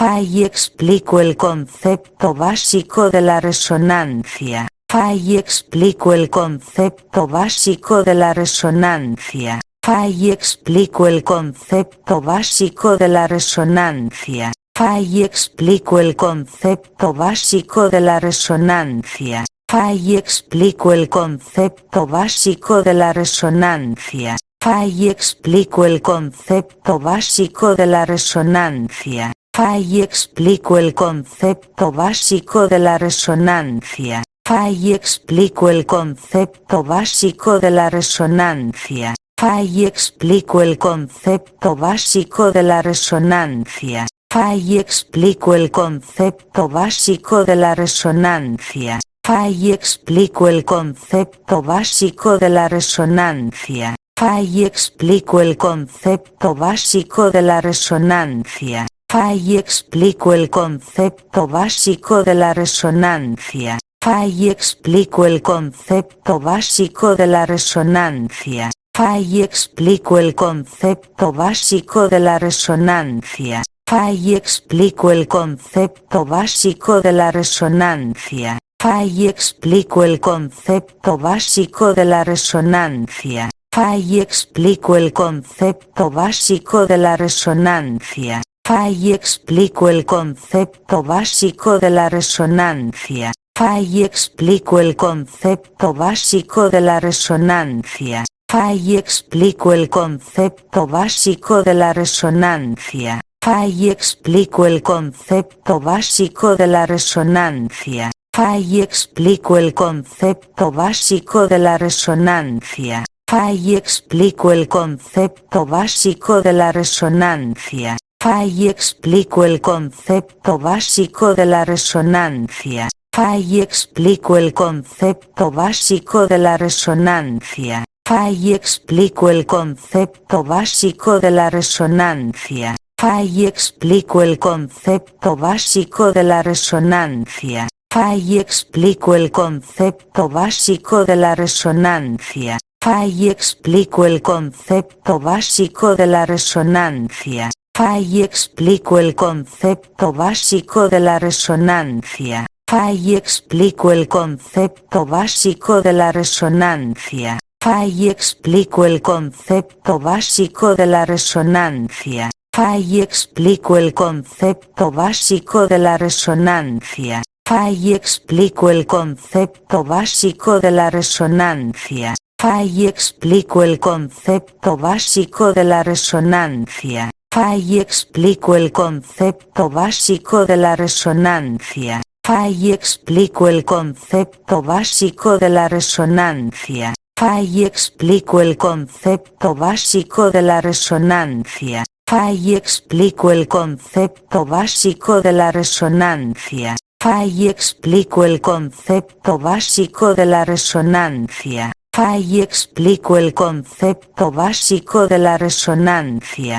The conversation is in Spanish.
y explico el concepto básico de la resonancia. Y explico el concepto básico de la resonancia. Y explico el concepto básico de la resonancia. Y explico el concepto básico de la resonancia. Y explico el concepto básico de la resonancia. Y explico el concepto básico de la resonancia. Y explico el concepto básico de la resonancia. Y explico el concepto básico de la resonancia. Y explico el concepto básico de la resonancia. Y explico el concepto básico de la resonancia. Y explico el concepto básico de la resonancia. Y explico el concepto básico de la resonancia. Y explico el concepto básico de la resonancia. Y explico el concepto básico de la resonancia. Y explico el concepto básico de la resonancia. Y explico el concepto básico de la resonancia. Y explico el concepto básico de la resonancia. Y explico el concepto básico de la resonancia. Y explico el concepto básico de la resonancia. Y explico el concepto básico de la resonancia. Y explico el concepto básico de la resonancia. Y explico el concepto básico de la resonancia. Y explico el concepto básico de la resonancia. Y explico el concepto básico de la resonancia. Y explico el concepto básico de la resonancia. Y explico el concepto básico de la resonancia. Y explico el concepto básico de la resonancia. Y explico el concepto básico de la resonancia. Y explico el concepto básico de la resonancia. Y explico el concepto básico de la resonancia. Y explico el concepto básico de la resonancia. Y explico el concepto básico de la resonancia. Y explico el concepto básico de la resonancia. Y explico el concepto básico de la resonancia. Y explico el concepto básico de la resonancia. Y explico el concepto básico de la resonancia. Y explico el concepto básico de la resonancia. Y explico el concepto básico de la resonancia. Y explico el concepto básico de la resonancia. Y explico el concepto básico de la resonancia. Y explico el concepto básico de la resonancia. Y explico el concepto básico de la resonancia.